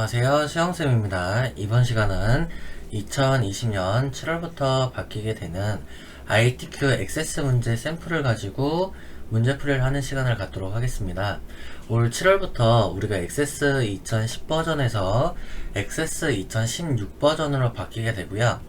안녕하세요. 수영쌤입니다. 이번 시간은 2020년 7월부터 바뀌게 되는 ITQ 액세스 문제 샘플을 가지고 문제풀이를 하는 시간을 갖도록 하겠습니다. 올 7월부터 우리가 액세스 2010 버전에서 액세스 2016 버전으로 바뀌게 되고요.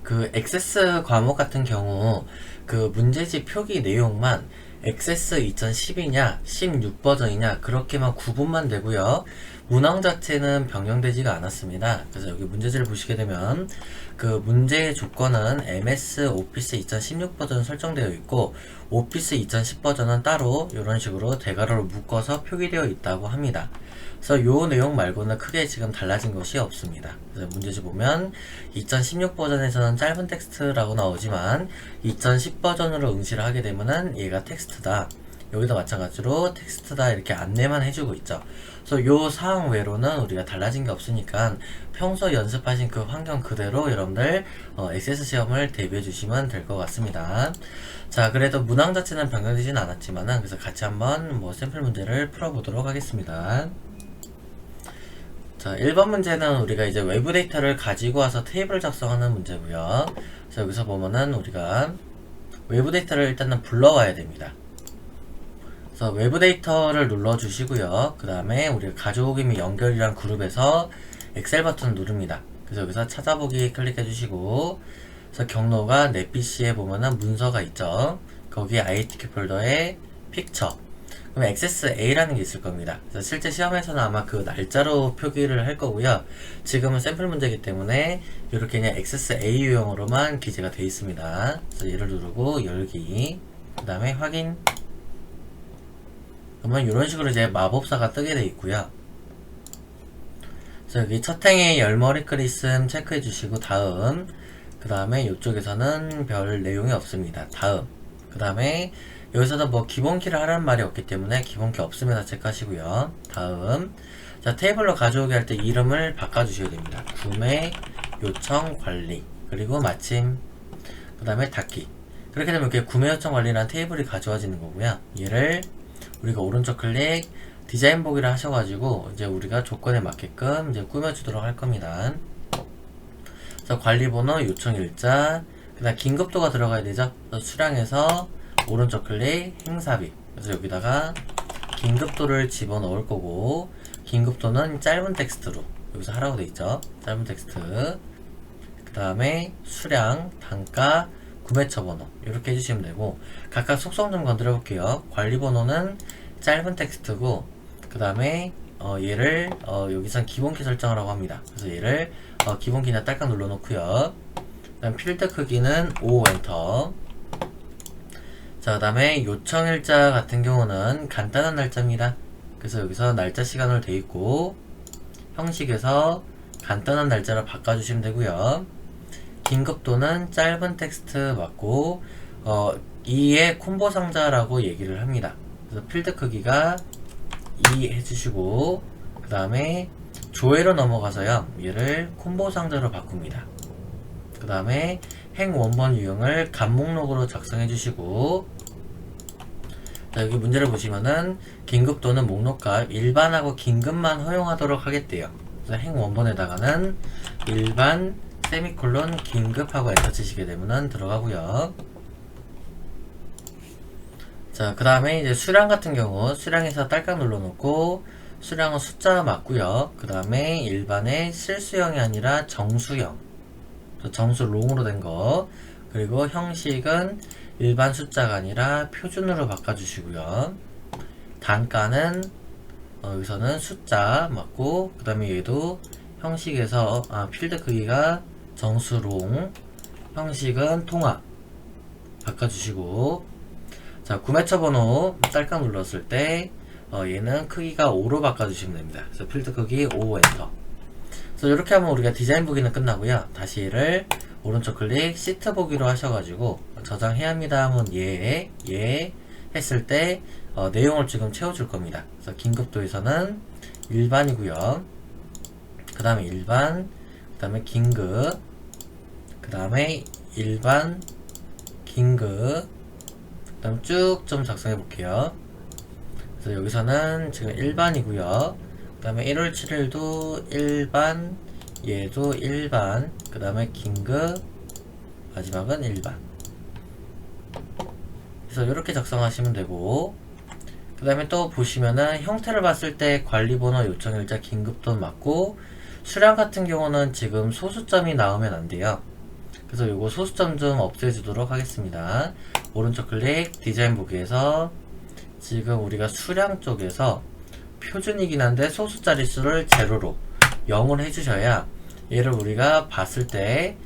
그 액세스 과목 같은 경우 그 문제집 표기 내용만 액세스 2010이냐 16 버전이냐 그렇게만 구분만 되고요. 문항 자체는 변경되지가 않았습니다. 그래서 여기 문제지를 보시게 되면 그 문제의 조건은 MS 오피스 2016 버전 설정되어 있고 오피스 2010 버전은 따로 이런 식으로 대괄호로 묶어서 표기되어 있다고 합니다. 그래서 요 내용 말고는 크게 지금 달라진 것이 없습니다. 그래서 문제지 보면 2016 버전에서는 짧은 텍스트라고 나오지만 2010 버전으로 응시를 하게 되면은 얘가 텍스트다. 여기도 마찬가지로 텍스트다 이렇게 안내만 해주고 있죠. 그래서 요 사항 외로는 우리가 달라진 게 없으니까 평소 연습하신 그 환경 그대로 여러분들 액세스 시험을 대비해 주시면 될 것 같습니다. 자, 그래도 문항 자체는 변경되진 않았지만은 그래서 같이 한번 샘플 문제를 풀어보도록 하겠습니다. 자, 1번 문제는 우리가 이제 외부 데이터를 가지고 와서 테이블을 작성하는 문제고요. 그래서 여기서 보면은 우리가 외부 데이터를 일단은 불러와야 됩니다. 그래서 외부 데이터를 눌러주시고요. 그 다음에 우리가 가져오기 및 연결이란 그룹에서 엑셀 버튼을 누릅니다. 그래서 여기서 찾아보기 클릭해주시고, 그래서 경로가 내 PC에 보면은 문서가 있죠. 거기에 ITQ 폴더에 픽처. 그럼 액세스 A라는 게 있을 겁니다. 그래서 실제 시험에서는 아마 그 날짜로 표기를 할 거고요. 지금은 샘플 문제이기 때문에 이렇게 그냥 액세스 A 유형으로만 기재가 되어 있습니다. 그래서 얘를 누르고 열기, 그 다음에 확인. 그러면 이런 식으로 이제 마법사가 뜨게 돼 있고요. 그래서 여기 첫 행에 열머리글 있음 체크해 주시고 다음, 그 다음에 이쪽에서는 별 내용이 없습니다. 다음, 그 다음에 여기서도 뭐 기본키를 하라는 말이 없기 때문에 기본키 없으면 다 체크하시고요. 다음, 자, 테이블로 가져오게 할 때 이름을 바꿔주셔야 됩니다. 구매, 요청, 관리, 그리고 마침, 그 다음에 닫기. 그렇게 되면 이렇게 구매 요청 관리라는 테이블이 가져와지는 거고요. 얘를 우리가 오른쪽 클릭 디자인 보기를 하셔가지고 이제 우리가 조건에 맞게끔 이제 꾸며주도록 할 겁니다. 그래서 관리번호, 요청일자, 그 다음 긴급도가 들어가야 되죠. 그래서 수량에서 오른쪽 클릭 행사비. 그래서 여기다가 긴급도를 집어넣을 거고, 긴급도는 짧은 텍스트로 여기서 하라고 돼 있죠. 짧은 텍스트. 그 다음에 수량, 단가, 구매처 번호 이렇게 해주시면 되고, 각각 속성 좀 건드려 볼게요. 관리번호는 짧은 텍스트고, 그 다음에 얘를 여기선 기본키 설정하라고 합니다. 그래서 얘를 기본키나 딸깍 눌러 놓고요. 그 다음 필드 크기는 5 엔터. 자, 그 다음에 요청일자 같은 경우는 간단한 날짜입니다. 그래서 여기서 날짜 시간으로 되어 있고, 형식에서 간단한 날짜로 바꿔주시면 되고요. 긴급도는 짧은 텍스트 맞고 2의 콤보 상자라고 얘기를 합니다. 그래서 필드 크기가 2 해주시고, 그 다음에 조회로 넘어가서요, 얘를 콤보 상자로 바꿉니다. 그 다음에 행 원본 유형을 간 목록으로 작성해 주시고, 자, 여기 문제를 보시면은 긴급도는 목록값 일반하고 긴급만 허용하도록 하겠대요. 그래서 행 원본에다가는 일반 세미콜론 긴급하고 엔터 치시게 되면은 들어가고요. 자, 그 다음에 이제 수량 같은 경우 수량에서 딸깍 눌러 놓고, 수량은 숫자 맞고요. 그 다음에 일반의 실수형이 아니라 정수형, 정수롱으로 된 거, 그리고 형식은 일반 숫자가 아니라 표준으로 바꿔주시고요. 단가는 여기서는 숫자 맞고, 그 다음에 얘도 형식에서 필드 크기가 정수롱, 형식은 통합 바꿔주시고, 자, 구매처 번호 딸깍 눌렀을 때 얘는 크기가 5로 바꿔주시면 됩니다. 그래서 필드 크기 5 엔터. 그래서 이렇게 하면 우리가 디자인 보기는 끝나고요. 다시 얘를 오른쪽 클릭 시트 보기로 하셔가지고 저장해야 합니다 하면 예 했을 때 내용을 지금 채워줄 겁니다. 그래서 긴급도에서는 일반이고요. 그 다음에 일반, 그 다음에 긴급, 그 다음에 일반, 긴급, 그 다음 쭉 좀 작성해 볼게요. 그래서 여기서는 지금 일반이고요. 그 다음에 1월 7일도 1반, 얘도 1반, 그 다음에 긴급, 마지막은 1반. 그래서 이렇게 작성하시면 되고, 그 다음에 또 보시면은 형태를 봤을 때 관리번호, 요청일자, 긴급돈 맞고, 수량 같은 경우는 지금 소수점이 나오면 안 돼요. 그래서 요거 소수점 좀 없애주도록 하겠습니다. 오른쪽 클릭, 디자인 보기에서 지금 우리가 수량 쪽에서 표준이긴 한데 소수 자릿수를 제로로 0을 해주셔야 얘를 우리가 봤을 때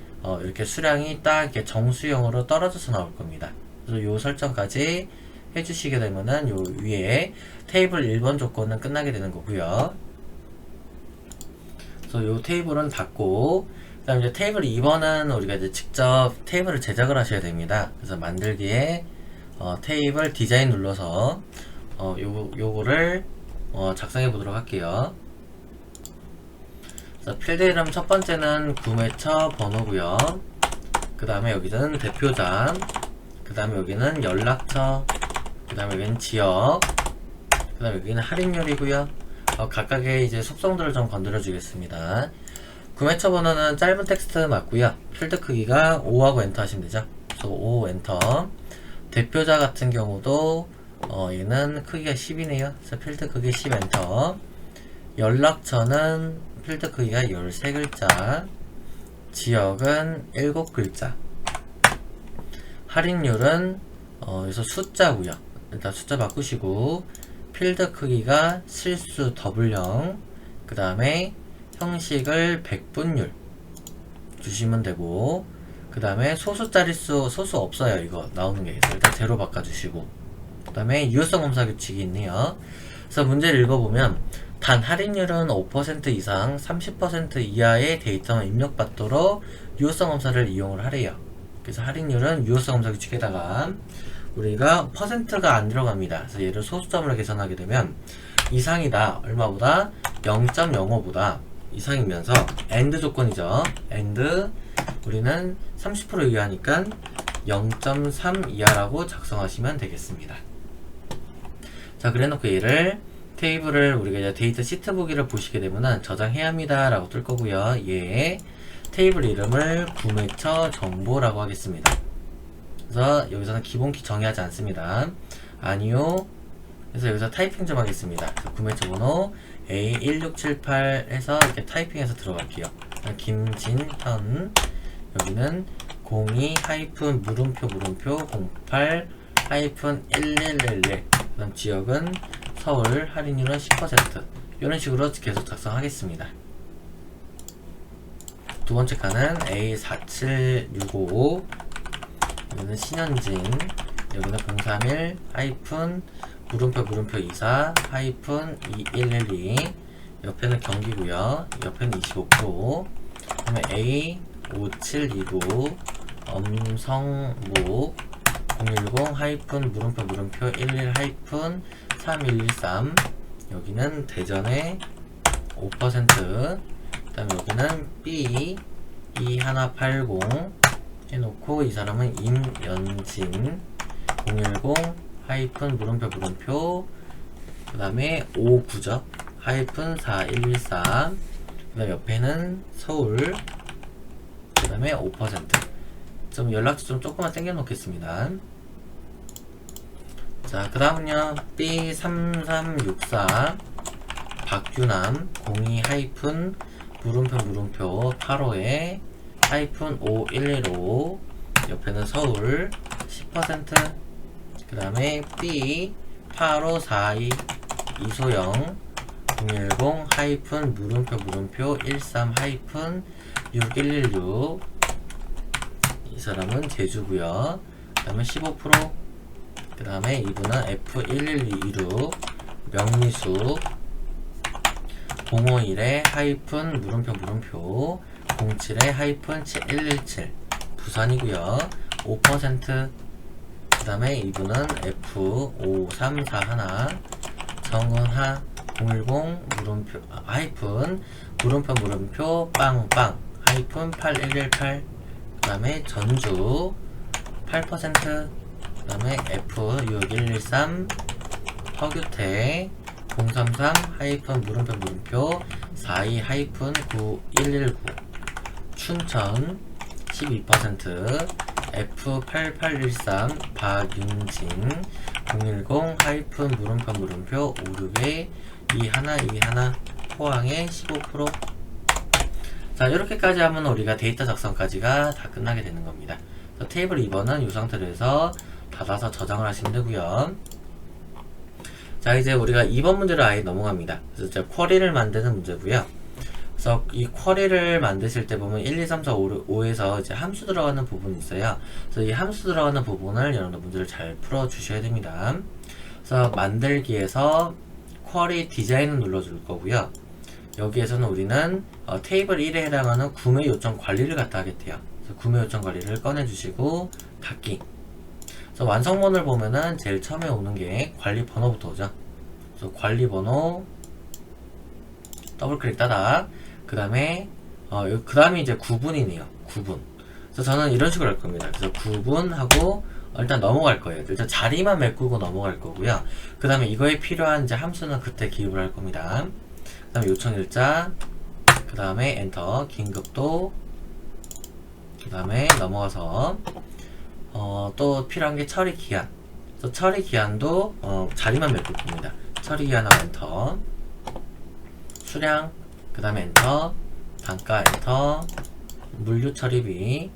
이렇게 수량이 딱 이렇게 정수형으로 떨어져서 나올 겁니다. 그래서 요 설정까지 해주시게 되면은 요 위에 테이블 1번 조건은 끝나게 되는 거고요. 그래서 요 테이블은 닫고, 그 다음에 이제 테이블 2번은 우리가 이제 직접 테이블을 제작을 하셔야 됩니다. 그래서 만들기에 테이블 디자인 눌러서 요거를 작성해 보도록 할게요. 그래서 필드 이름 첫 번째는 구매처 번호고요. 그 다음에 여기는 대표자, 그 다음에 여기는 연락처, 그 다음에 여기는 지역, 그 다음에 여기는 할인율이고요. 각각의 이제 속성들을 좀 건드려 주겠습니다. 구매처 번호는 짧은 텍스트 맞고요. 필드 크기가 5하고 엔터 하시면 되죠. 그래서 5 엔터. 대표자 같은 경우도 얘는 크기가 10이네요. 그래서 필드 크기 10 엔터. 연락처는 필드 크기가 13글자. 지역은 7글자. 할인율은 여기서 숫자고요. 일단 숫자 바꾸시고, 필드 크기가 실수 더블0, 그 다음에 형식을 백분율 주시면 되고, 그 다음에 소수 자릿수, 소수 없어요. 이거 나오는 게. 일단 제로 바꿔주시고, 그 다음에 유효성 검사 규칙이 있네요. 그래서 문제를 읽어보면, 단 할인율은 5% 이상 30% 이하의 데이터만 입력받도록 유효성 검사를 이용을 하래요. 그래서 할인율은 유효성 검사 규칙에다가 우리가 퍼센트가 안 들어갑니다. 그래서 얘를 소수점으로 계산하게 되면 이상이다. 얼마보다? 0.05보다 이상이면서 AND 조건이죠. AND 우리는 30% 이하니까 0.3 이하라고 작성하시면 되겠습니다. 자, 그래놓고 얘를 테이블을 우리가 이제 데이터 시트 보기를 보시게 되면은 저장해야 합니다 라고 뜰 거고요. 얘 테이블 이름을 구매처 정보라고 하겠습니다. 그래서 여기서는 기본키 정의하지 않습니다. 아니요. 그래서 여기서 타이핑 좀 하겠습니다. 구매처 번호 A1678 해서 이렇게 타이핑해서 들어갈게요. 김진현, 여기는 02-물음표 08-1111, 그다음 지역은 서울, 할인율은 10%. 이런 식으로 계속 작성하겠습니다. 두 번째 칸은 A4765, 여기는 신현진, 여기는 031-물음표 24-2112, 옆에는 경기고요. 옆에는 25%. 그다음에 A5729 엄성모 010-물음표 11-3113, 여기는 대전의 5%. 그 다음에 여기는 B 2180 해놓고, 이 사람은 임연진 010-물음표 그 다음에 59죠. -4113, 그 다음에 옆에는 서울, 그 다음에 5%. 좀 연락처 좀 조금만 당겨 놓겠습니다. 자, 그 다음은요, B3364 박규남 02-물음표 85에 -5115, 옆에는 서울 10%. 그 다음에 B8542 이소영 010-물음표 13-6116, 이 사람은 제주고요. 그 다음에 15%. 그 다음에 이분은 F11226 명리수 051-물음표 07-7117 부산이고요. 5%. 그 다음에 이분은 F5341 정은하 010-물음표 빵빵 -8118, 그 다음에 전주 8%. 그 다음에 F6113 허규태 033 하이픈 물음표 42-9119 춘천 12% F8813 박윤진 010 하이픈 물음표 56에 21 포항에 15%. 자, 이렇게까지 하면 우리가 데이터 작성까지가 다 끝나게 되는 겁니다. 테이블 2번은 이 상태로 해서 닫아서 저장을 하시면 되고요. 자, 이제 우리가 2번 문제로 아예 넘어갑니다. 그래서 이제 쿼리를 만드는 문제고요. 그래서 이 쿼리를 만드실 때 보면 1, 2, 3, 4, 5에서 이제 함수 들어가는 부분이 있어요. 그래서 이 함수 들어가는 부분을 여러분들 문제를 잘 풀어 주셔야 됩니다. 그래서 만들기에서 쿼리 디자인을 눌러줄 거고요. 여기에서는 우리는 테이블 1에 해당하는 구매 요청 관리를 갖다 하겠대요. 그래서 구매 요청 관리를 꺼내 주시고 닫기. 그래서 완성본을 보면은 제일 처음에 오는 게 관리 번호부터 오죠. 그래서 관리 번호 더블 클릭 따다. 그 다음에 이제 구분이네요. 구분. 그래서 저는 이런 식으로 할 겁니다. 그래서 구분하고 일단 넘어갈 거예요. 일단 자리만 메꾸고 넘어갈 거고요. 그 다음에 이거에 필요한 이제 함수는 그때 기입을 할 겁니다. 그 다음에 요청일자, 그 다음에 엔터, 긴급도, 그 다음에 넘어가서 또 필요한 게 처리 기한. 그래서 처리 기한도 자리만 메꿀 겁니다. 처리 기한하고 엔터, 수량, 그 다음에 엔터, 단가 엔터, 물류 처리비.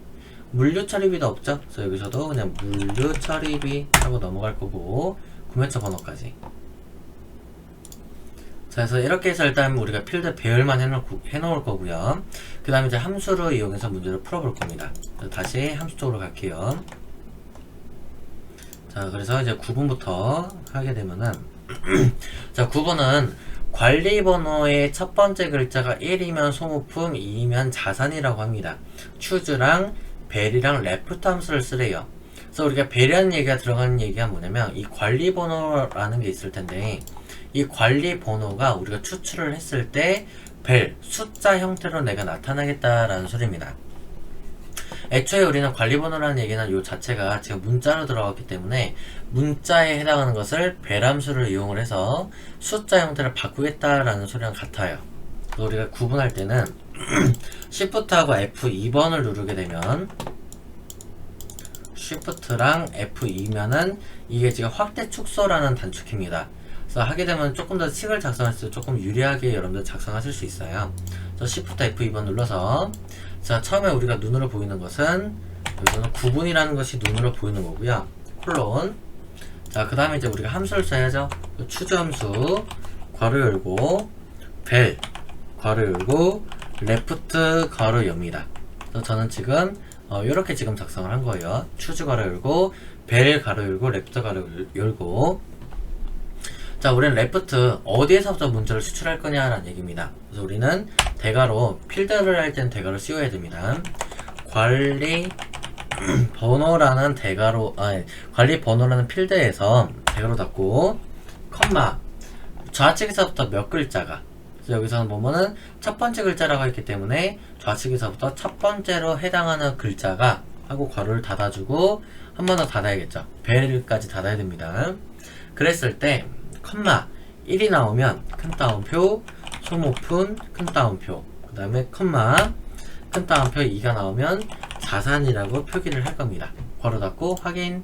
물류 처리비도 없죠? 그래서 여기서도 그냥 물류 처리비 하고 넘어갈 거고, 구매처 번호까지. 자, 그래서 이렇게 해서 일단 우리가 필드 배열만 해놓을 거고요. 그 다음에 이제 함수를 이용해서 문제를 풀어볼 겁니다. 다시 함수 쪽으로 갈게요. 자, 그래서 이제 9번부터 하게 되면은, 자, 9번은 관리 번호의 첫 번째 글자가 1이면 소모품, 2이면 자산이라고 합니다. 추즈랑 벨이랑 레프트 함수를 쓰래요. 그래서 우리가 벨이라는 얘기가 들어가는 얘기가 뭐냐면, 이 관리 번호라는 게 있을 텐데, 이 관리 번호가 우리가 추출을 했을 때 벨, 숫자 형태로 내가 나타나겠다라는 소리입니다. 애초에 우리는 관리 번호라는 얘기는 이 자체가 지금 문자로 들어갔기 때문에 문자에 해당하는 것을 벨 함수를 이용을 해서 숫자 형태를 바꾸겠다라는 소리랑 같아요. 그래서 우리가 구분할 때는 Shift하고 F2번을 누르게 되면 Shift랑 F2면은 이게 지금 확대 축소라는 단축키입니다. 그래서 하게 되면 조금 더 식을 작성했을 때 조금 유리하게 여러분들 작성하실 수 있어요. 그래서 Shift F2번 눌러서, 자, 처음에 우리가 눈으로 보이는 것은 여기서는 구분이라는 것이 눈으로 보이는 거고요. 콜론. 자, 그 다음에 이제 우리가 함수를 써야죠. 추즈 함수 괄호 열고 벨 괄호 열고 레프트 괄호 엽니다. 그래서 저는 지금 이렇게 지금 작성을 한 거예요. 추즈 괄호 열고 벨 괄호 열고 레프트 괄호 열고. 자, 우리는 레프트 어디에서부터 문자를 수출할 거냐라는 얘기입니다. 그래서 우리는 대괄호, 필드를 할 때는 대괄호 씌워야 됩니다. 관리 번호라는 관리 번호라는 필드에서 대괄호 닫고, 컴마, 좌측에서부터 몇 글자가. 그래서 여기서는 보면은 첫 번째 글자라고 했기 때문에 좌측에서부터 첫 번째로 해당하는 글자가 하고 괄호를 닫아주고, 한 번 더 닫아야겠죠. 벨까지 닫아야 됩니다. 그랬을 때, 컴마 1이 나오면 큰 따옴표, 소모품 큰 따옴표, 그 다음에 컴마 큰 따옴표 2가 나오면 자산이라고 표기를 할 겁니다. 괄호 닫고 확인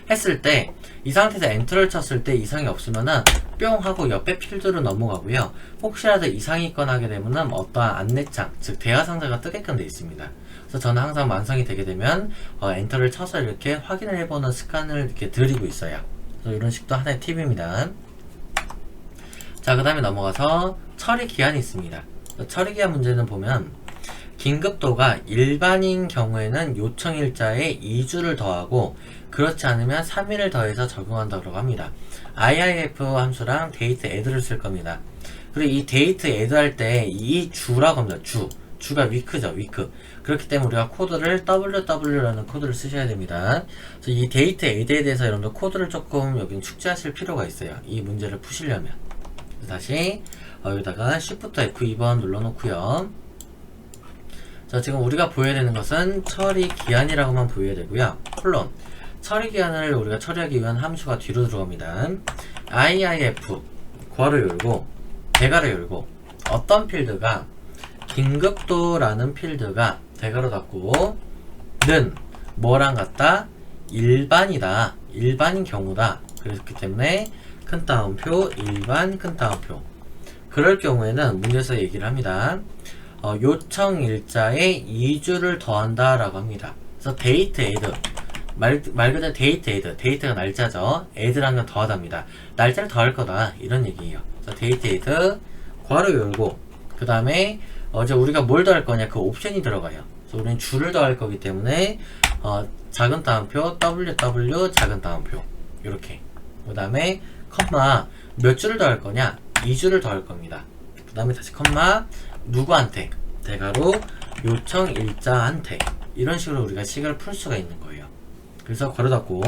했을 때 이 상태에서 엔터를 쳤을 때 이상이 없으면은 뿅 하고 옆에 필드로 넘어가고요. 혹시라도 이상이 있거나 하게 되면은 어떠한 안내창, 즉 대화 상자가 뜨게끔 되어 있습니다. 그래서 저는 항상 완성이 되게 되면 엔터를 쳐서 이렇게 확인을 해보는 습관을 이렇게 들이고 있어요. 이런 식도 하나의 팁입니다. 자, 그 다음에 넘어가서 처리 기한이 있습니다. 처리 기한 문제는 보면 긴급도가 일반인 경우에는 요청일자에 2주를 더하고 그렇지 않으면 3일을 더해서 적용한다고 합니다. IIF 함수랑 데이트 애드를 쓸 겁니다. 그리고 이 데이트 애드 할 때 이 주라고 합니다. 주가 위크죠, 위크. 그렇기 때문에 우리가 코드를 ww라는 코드를 쓰셔야 됩니다. 그래서 이 데이트 애드에 대해서 여러분들 코드를 조금 여기 축제하실 필요가 있어요. 이 문제를 푸시려면. 다시 여기다가 Shift F2번 눌러놓고요. 자, 지금 우리가 보여야 되는 것은 처리 기한이라고만 보여야 되고요. 콜론. 처리 기한을 우리가 처리하기 위한 함수가 뒤로 들어갑니다. IIF 괄호 열고 대괄호 열고 어떤 필드가 긴급도라는 필드가 대괄호 닫고 는 뭐랑 같다? 일반이다. 일반인 경우다. 그렇기 때문에 큰 따옴표 일반 큰 따옴표. 그럴 경우에는 문제에서 얘기를 합니다. 요청 일자에 2주를 더한다 라고 합니다. 그래서 데이트 에드 말 그대로 데이트 에드 데이트가 날짜죠. 에드라는 건 더하답니다. 날짜를 더할 거다 이런 얘기예요. 그래서 데이트 에드 괄호 열고 그 다음에 이제 우리가 뭘 더할 거냐 그 옵션이 들어가요. 그래서 우리는 주를 더할 거기 때문에 작은 따옴표 WW 작은 따옴표 이렇게 그 다음에 컴마 몇 주를 더할 거냐 2주를 더할 겁니다. 그 다음에 다시 컴마 누구한테 대괄호 요청 일자한테 이런 식으로 우리가 식을 풀 수가 있는 거예요. 그래서 괄호 닫고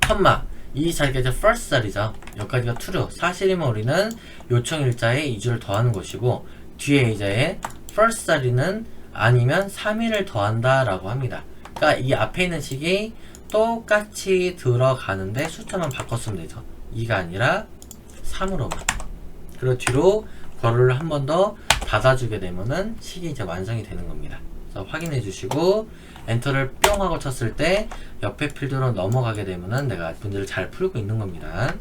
컴마 이 자리가 이제 first 자리죠. 여기까지가 true 사실이면 우리는 요청 일자에 2주를 더하는 것이고 뒤에 이제 first 자리는 아니면 3일을 더한다 라고 합니다. 그러니까 이 앞에 있는 식이 똑같이 들어가는데 숫자만 바꿨으면 되죠. 2가 아니라 3으로만. 그리고 뒤로 괄호를 한 번 더 닫아주게 되면은 식이 이제 완성이 되는 겁니다. 그래서 확인해 주시고 엔터를 뿅 하고 쳤을 때 옆에 필드로 넘어가게 되면은 내가 문제를 잘 풀고 있는 겁니다.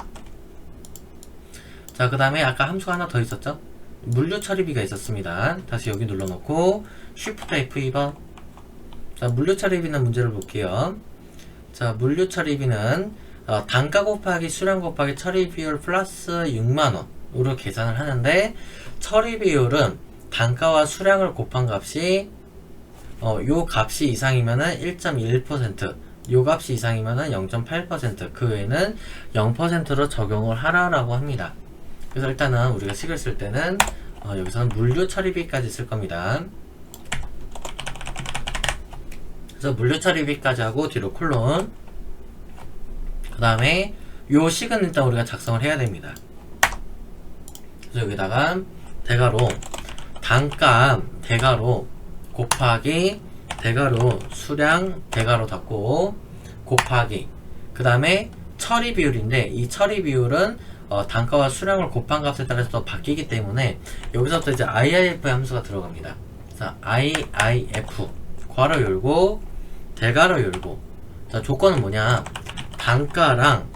자, 그 다음에 아까 함수가 하나 더 있었죠? 물류 처리비가 있었습니다. 다시 여기 눌러놓고 Shift F2번. 자, 물류 처리비는 문제를 볼게요. 자, 물류 처리비는 단가 곱하기 수량 곱하기 처리 비율 플러스 6만원으로 계산을 하는데 처리 비율은 단가와 수량을 곱한 값이 요 값이 이상이면은 1.1%, 요 값이 이상이면은 0.8%, 그 외에는 0%로 적용을 하라라고 합니다. 그래서 일단은 우리가 식을 쓸 때는 여기서는 물류 처리비까지 쓸 겁니다. 그래서 물류 처리비까지 하고 뒤로 콜론. 그 다음에 요 식은 일단 우리가 작성을 해야 됩니다. 그래서 여기다가 대괄호 단가 대괄호 곱하기 대괄호 수량 대괄호 닫고 곱하기 그 다음에 처리 비율인데 이 처리 비율은 단가와 수량을 곱한 값에 따라서 또 바뀌기 때문에 여기서부터 이제 IIF 함수가 들어갑니다. 자, IIF 괄호 열고 대괄호 열고. 자, 조건은 뭐냐? 단가랑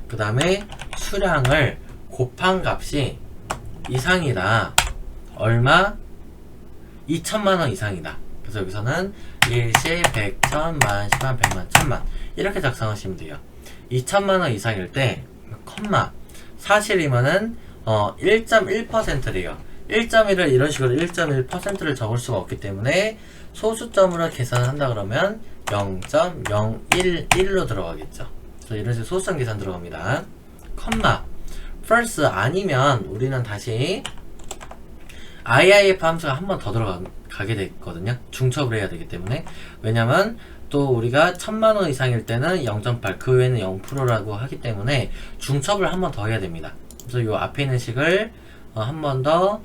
그 다음에 수량을 곱한 값이 이상이다. 얼마? 2천만원 이상이다. 그래서 여기서는 일시, 100, 1000만, 10만, 100만, 1000만 이렇게 작성하시면 돼요. 2천만원 이상일 때 컴마 사실이면은 1.1%래요. 1.1을 이런 식으로 1.1%를 적을 수가 없기 때문에 소수점으로 계산을 한다 그러면 0.011로 들어가겠죠. 그래서 이런 식으로 소수점 계산 들어갑니다. 컴마 false 아니면 우리는 다시 IIF 함수가 한 번 더 들어가게 됐거든요. 중첩을 해야 되기 때문에. 왜냐면 또 우리가 1000만원 이상일 때는 0.8, 그 외에는 0%라고 하기 때문에 중첩을 한 번 더 해야 됩니다. 그래서 요 앞에 있는 식을 한 번 더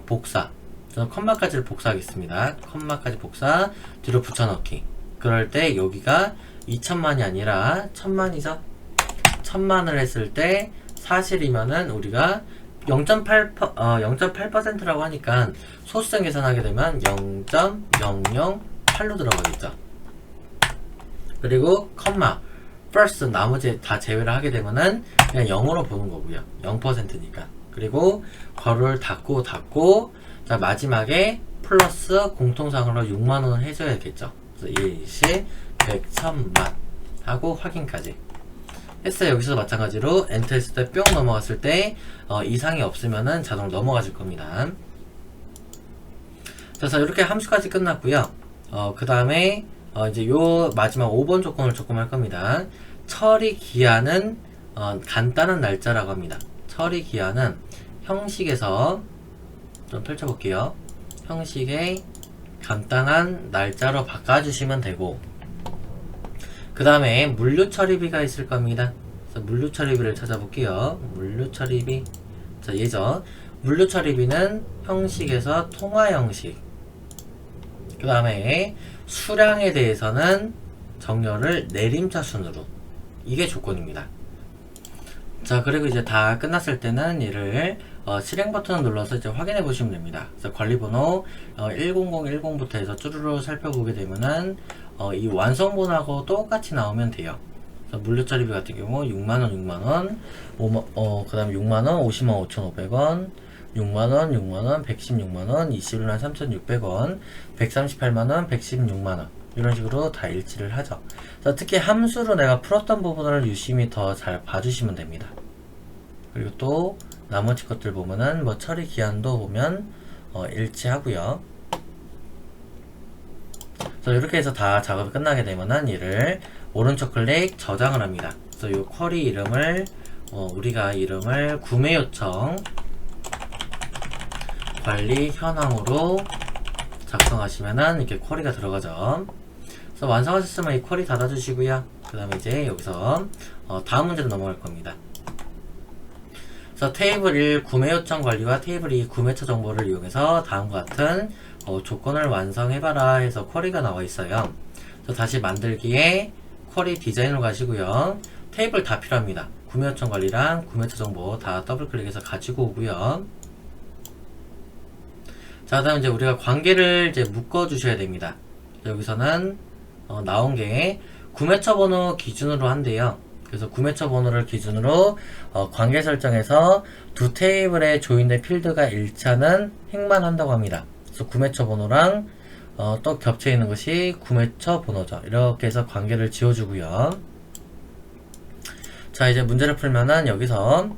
복사. 저는 컴마까지를 복사하겠습니다. 컴마까지 복사, 뒤로 붙여넣기. 그럴 때 여기가 2000만이 아니라 1000만이죠. 1000만을 했을 때 사실이면은 우리가 0.8%라고 하니까 소수점 계산하게 되면 0.008로 들어가겠죠. 그리고 컴마 first 나머지 다 제외를 하게 되면은 그냥 0으로 보는 거고요. 0%니까. 그리고 괄호를 닫고 자 마지막에 플러스 공통상으로 6만원을 해줘야겠죠. 그래서 일시 100, 1000만 하고 확인까지 했어요. 여기서 마찬가지로 엔터 했을 때 뿅 넘어갔을 때 이상이 없으면은 자동으로 넘어가질 겁니다. 그래서 이렇게 함수까지 끝났고요. 그 다음에 이제 요 마지막 5번 조건을 조금 할 겁니다. 처리 기한은 간단한 날짜라고 합니다. 처리 기한은 형식에서 좀 펼쳐볼게요. 형식의 간단한 날짜로 바꿔주시면 되고 그 다음에 물류 처리비가 있을 겁니다. 그래서 물류 처리비를 찾아볼게요. 물류 처리비. 자, 예죠. 물류 처리비는 형식에서 통화 형식. 그 다음에 수량에 대해서는 정렬을 내림차 순으로. 이게 조건입니다. 자, 그리고 이제 다 끝났을 때는 얘를 실행 버튼을 눌러서 이제 확인해 보시면 됩니다. 그래서 관리번호 10010부터 해서 쭈루루 살펴보게 되면은 이 완성본하고 똑같이 나오면 돼요. 그래서 물류처리비 같은 경우 6만원, 6만원, 그 다음에 6만원, 50만 5,500원, 6만원, 6만원, 116만원, 21만 3,600원, 138만원, 116만원. 이런 식으로 다 일치를 하죠. 그래서 특히 함수로 내가 풀었던 부분을 유심히 더 잘 봐주시면 됩니다. 그리고 또 나머지 것들 보면은 뭐 처리 기한도 보면 일치하고요. 그래서 이렇게 해서 다 작업이 끝나게 되면은 얘를 오른쪽 클릭 저장을 합니다. 그래서 이 쿼리 이름을 우리가 이름을 구매 요청 관리 현황으로 작성하시면은 이렇게 쿼리가 들어가죠. 그래서 완성하셨으면 이 쿼리 닫아주시고요. 그 다음에 이제 여기서 다음 문제로 넘어갈 겁니다. 그래서 테이블 1 구매 요청 관리와 테이블 2 구매처 정보를 이용해서 다음과 같은 조건을 완성해봐라 해서 쿼리가 나와 있어요. 그래서 다시 만들기에 쿼리 디자인으로 가시고요. 테이블 다 필요합니다. 구매 요청 관리랑 구매처 정보 다 더블 클릭해서 가지고 오고요. 자, 다음 이제 우리가 관계를 이제 묶어 주셔야 됩니다. 여기서는 나온 게 구매처 번호 기준으로 한대요. 그래서 구매처 번호를 기준으로 관계 설정에서 두 테이블에 조인된 필드가 일치하는 행만 한다고 합니다. 그래서 구매처 번호랑 또 겹쳐 있는 것이 구매처 번호죠. 이렇게 해서 관계를 지어주고요. 자, 이제 문제를 풀면은 여기서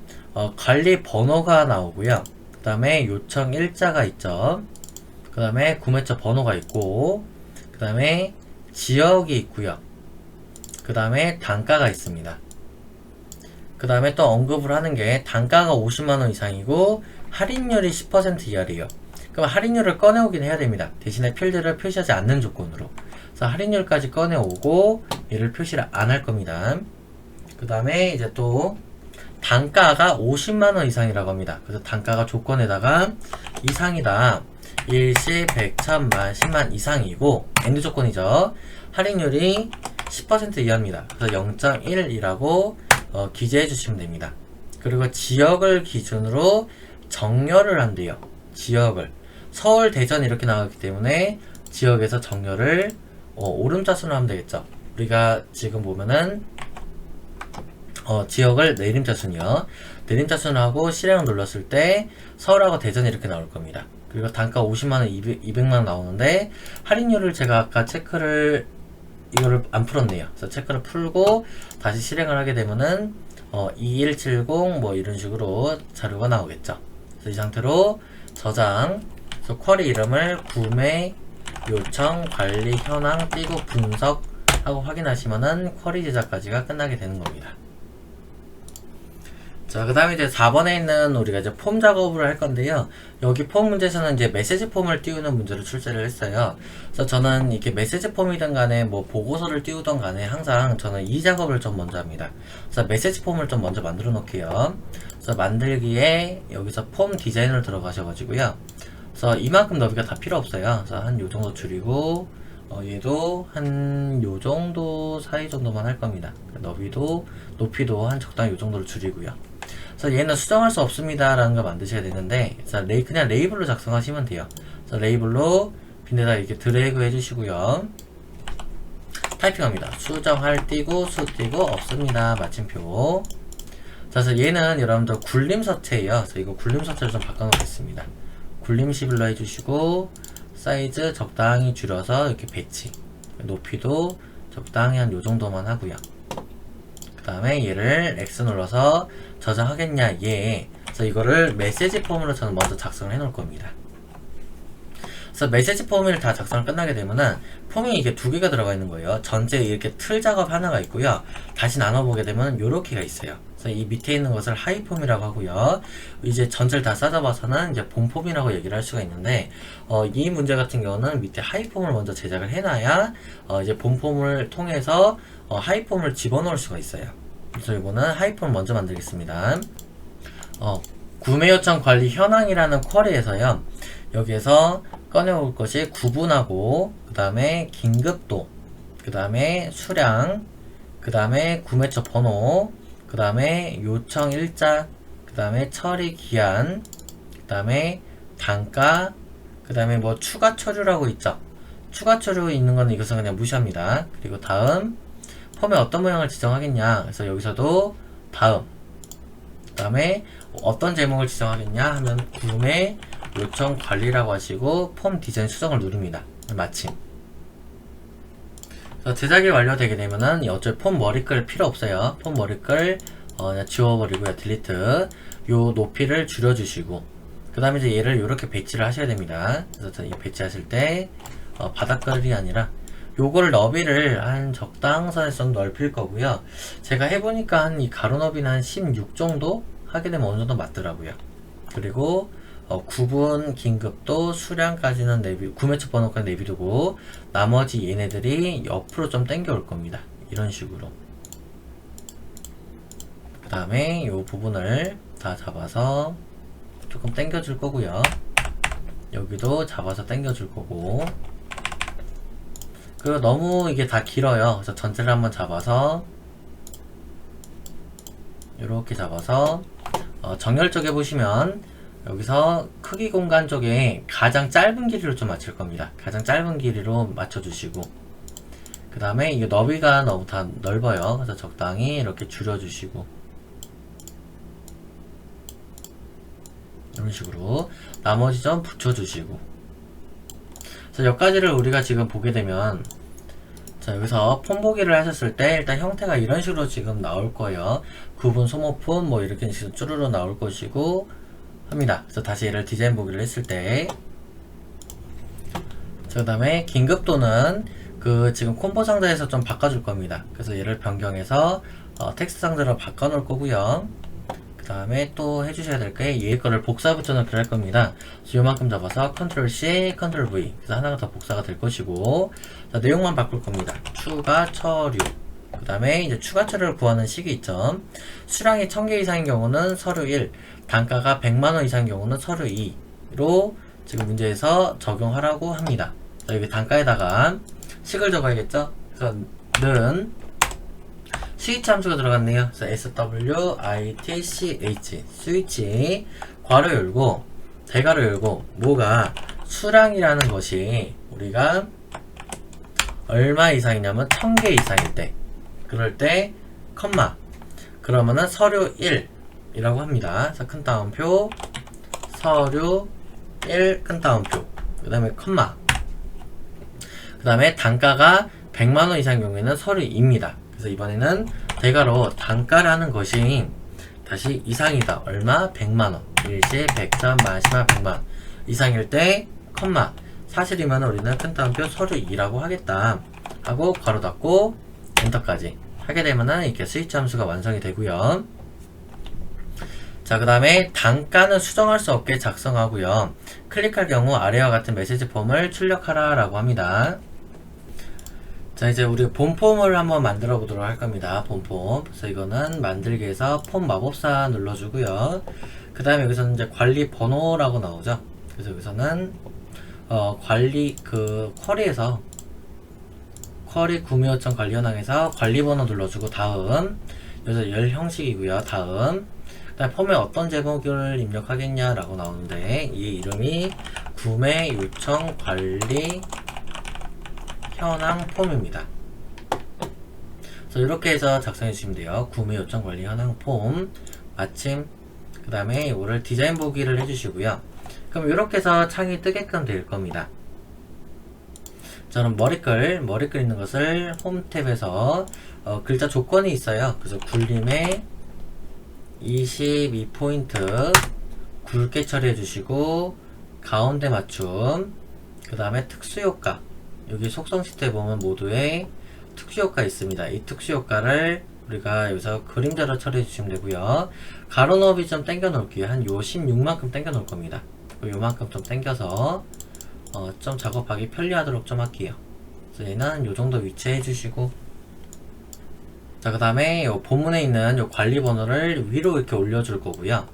관리 번호가 나오고요. 그 다음에 요청 일자가 있죠. 그 다음에 구매처 번호가 있고, 그 다음에 지역이 있고요. 그 다음에 단가가 있습니다. 그 다음에 또 언급을 하는 게 단가가 50만원 이상이고 할인율이 10% 이하래요. 그럼 할인율을 꺼내오긴 해야 됩니다. 대신에 필드를 표시하지 않는 조건으로. 그래서 할인율까지 꺼내오고 얘를 표시를 안 할 겁니다. 그 다음에 이제 또 단가가 50만원 이상이라고 합니다. 그래서 단가가 조건에다가 이상이다. 일시, 100, 1000만, 10만 이상이고 엔드 조건이죠. 할인율이 10% 이하입니다. 그래서 0.1이라고 기재해 주시면 됩니다. 그리고 지역을 기준으로 정렬을 한대요. 지역을 서울, 대전 이렇게 나왔기 때문에 지역에서 정렬을 오름자순으로 하면 되겠죠. 우리가 지금 보면은 지역을 내림자순이요. 내림자순을 하고 실행을 눌렀을 때 서울하고 대전 이렇게 나올 겁니다. 그리고 단가 50만원, 200만원 나오는데 할인율을 제가 아까 체크를 이거를 안 풀었네요. 그래서 체크를 풀고 다시 실행을 하게 되면은 2170 뭐 이런 식으로 자료가 나오겠죠. 그래서 이 상태로 저장. 그래서 쿼리 이름을 구매 요청 관리 현황 띄고 분석하고 확인하시면은 쿼리 제작까지가 끝나게 되는 겁니다. 자, 그 다음에 이제 4번에 있는 우리가 이제 폼 작업을 할 건데요. 여기 폼 문제에서는 이제 메시지 폼을 띄우는 문제를 출제를 했어요. 그래서 저는 이렇게 메시지 폼이든 간에 뭐 보고서를 띄우던 간에 항상 저는 이 작업을 좀 먼저 합니다. 그래서 메시지 폼을 좀 먼저 만들어 놓을게요. 그래서 만들기에 여기서 폼 디자인을 들어가셔가지고요. 그래서 이만큼 너비가 다 필요 없어요. 그래서 한 요 정도 줄이고, 얘도 한 요 정도 사이 정도만 할 겁니다. 너비도, 높이도 한 적당히 요 정도로 줄이고요. 그래서 얘는 수정할 수 없습니다 라는 거 만드셔야 되는데, 그래서 그냥 레이블로 작성하시면 돼요. 그래서 레이블로 빈에다 이렇게 드래그 해주시고요. 타이핑합니다. 수정할 띄고 수 띄고 없습니다. 마침표. 자, 그래서 얘는 여러분들 굴림서체예요. 그래서 이거 굴림서체를 좀 바꿔놓겠습니다. 굴림 11로 해주시고 사이즈 적당히 줄여서 이렇게 배치, 높이도 적당히 한 요정도만 하고요. 그 다음에 얘를 X 눌러서 저장하겠냐 얘. 그래서 이거를 메시지 폼으로 저는 먼저 작성을 해 놓을 겁니다. 그래서 메시지 폼을 다 작성을 끝나게 되면은 폼이 이게 두 개가 들어가 있는 거예요. 전체 이렇게 틀 작업 하나가 있고요. 다시 나눠보게 되면 요렇게가 있어요. 그래서 이 밑에 있는 것을 하이 폼이라고 하고요. 이제 전체를 다 싸잡아서는 이제 본 폼이라고 얘기를 할 수가 있는데, 이 문제 같은 경우는 밑에 하이 폼을 먼저 제작을 해놔야 이제 본 폼을 통해서 하이 폼을 집어넣을 수가 있어요. 그래서 이거는 하이 폼을 먼저 만들겠습니다. 구매 요청 관리 현황이라는 쿼리에서요. 여기에서 꺼내올 것이 구분하고, 그 다음에 긴급도, 그 다음에 수량, 그 다음에 구매처 번호, 그 다음에 요청 일자, 그 다음에 처리 기한, 그 다음에 단가, 그 다음에 뭐 추가 처리라고 있죠. 추가 처리 있는 거는 이것은 그냥 무시합니다. 그리고 다음 폼에 어떤 모양을 지정하겠냐. 그래서 여기서도 다음, 그 다음에 어떤 제목을 지정하겠냐 하면 구매 요청 관리라고 하시고 폼 디자인 수정을 누릅니다. 마침. 제작이 완료되게 되면은 어차피 폼 머리글 필요 없어요. 폼 머리글 그냥 지워버리고요. 딜리트. 요 높이를 줄여주시고 그 다음에 이제 얘를 이렇게 배치를 하셔야 됩니다. 그래서 이 배치하실 때 바닥글이 아니라 요거를 너비를 한 적당선에서 좀 넓힐 거고요. 제가 해보니까 한 이 가로 너비는 한 16 정도 하게 되면 어느 정도 맞더라고요. 그리고 구분 긴급도 수량까지는 구매처 번호까지 내비두고 나머지 얘네들이 옆으로 좀 당겨 올 겁니다. 이런 식으로. 그 다음에 요 부분을 다 잡아서 조금 당겨 줄 거고요. 여기도 잡아서 당겨 줄 거고. 그리고 너무 이게 다 길어요. 그래서 전체를 한번 잡아서 이렇게 잡아서 정렬 쪽에 보시면 여기서 크기 공간 쪽에 가장 짧은 길이로 좀 맞출 겁니다. 가장 짧은 길이로 맞춰주시고 그 다음에 이 너비가 너무 다 넓어요. 그래서 적당히 이렇게 줄여주시고 이런 식으로 나머지 좀 붙여주시고. 그래서 여기까지를 우리가 지금 보게 되면 자, 여기서 폼 보기를 하셨을 때 일단 형태가 이런 식으로 지금 나올 거예요. 구분 소모품 뭐 이렇게 지금 쭈루루 나올 것이고 합니다. 그래서 다시 얘를 디자인 보기를 했을 때 그 다음에 긴급도는 그 지금 콤보 상자에서 좀 바꿔줄 겁니다. 그래서 얘를 변경해서 텍스트 상자로 바꿔 놓을 거고요. 그 다음에 또 해주셔야 될 게 얘 거를 복사 붙여넣기를 할 겁니다. 그래서 요만큼 잡아서 컨트롤 C, 컨트롤 V. 그래서 하나가 더 복사가 될 것이고, 자, 내용만 바꿀 겁니다. 추가 처류. 그 다음에 이제 추가 처리를 구하는 시기 있죠. 수량이 1000개 이상인 경우는 서류 1, 단가가 100만원 이상인 경우는 서류 2로 지금 문제에서 적용하라고 합니다. 자, 여기 단가에다가 식을 적어야겠죠? 그래서 는 스위치 함수가 들어갔네요. 그래서 switch 스위치 괄호 열고 대괄호 열고 뭐가 수량이라는 것이 우리가 얼마 이상이냐면 1000개 이상일 때 그럴 때 컴마 그러면은 서류 1이라고 합니다. 그래서 큰 따옴표 서류 1 큰 따옴표 그 다음에 컴마 그 다음에 단가가 100만원 이상인 경우에는 서류 2입니다. 그래서 이번에는 대괄호 단가라는 것이 다시 이상이다. 얼마? 100만원. 일시, 100점, 마지막 100만원. 이상일 때, 컴마. 사실이면 우리는 큰 따옴표 서류 2라고 하겠다. 하고, 괄호 닫고, 엔터까지. 하게 되면은 이렇게 스위치 함수가 완성이 되고요. 자, 그 다음에 단가는 수정할 수 없게 작성하고요. 클릭할 경우 아래와 같은 메시지 폼을 출력하라 라고 합니다. 자, 이제 우리 본폼을 한번 만들어 보도록 할 겁니다. 본폼. 그래서 이거는 만들기에서 폼 마법사 눌러주고요. 그 다음에 여기서는 이제 관리 번호라고 나오죠. 그래서 여기서는 관리 쿼리에서 쿼리 구매 요청 관리 현황에서 관리 번호 눌러주고 다음 여기서 열 형식이고요. 다음 그다음 폼에 어떤 제목을 입력하겠냐 라고 나오는데 이 이름이 구매 요청 관리 현황 폼입니다. 그래서 이렇게 해서 작성해 주시면 돼요. 구매 요청 관리 현황 폼 마침 그 다음에 이거를 디자인 보기를 해주시고요. 그럼 이렇게 해서 창이 뜨게끔 될 겁니다. 저는 머리글 있는 것을 홈 탭에서 글자 조건이 있어요. 그래서 굴림에 22포인트 굵게 처리해 주시고 가운데 맞춤 그 다음에 특수효과 여기 속성 시트에 보면 모두에 특수효과 있습니다. 이 특수효과를 우리가 여기서 그림자로 처리해 주시면 되고요. 가로 너비 좀 당겨 놓을게요. 한 요 16만큼 당겨 놓을 겁니다. 요만큼 좀 당겨서 좀 작업하기 편리하도록 좀 할게요. 그래서 얘는 요 정도 위치해 주시고 자, 그 다음에 요 본문에 있는 요 관리 번호를 위로 이렇게 올려줄 거고요.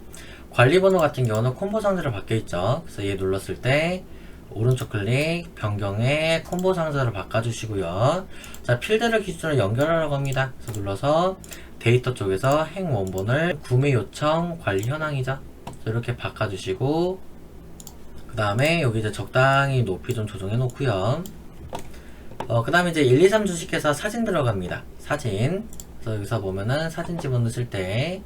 관리 번호 같은 경우는 콤보 상자로 바뀌어 있죠. 그래서 얘 눌렀을 때 오른쪽 클릭, 변경의 콤보 상자를 바꿔주시고요. 자, 필드를 기준으로 연결하라고 합니다. 그래서 눌러서 데이터 쪽에서 행 원본을 구매 요청 관리 현황이죠. 이렇게 바꿔주시고, 그 다음에 여기 이제 적당히 높이 좀 조정해 놓고요. 그 다음에 이제 1, 2, 3 주식해서 사진 들어갑니다. 사진. 그래서 여기서 보면은 사진 집어넣으실 때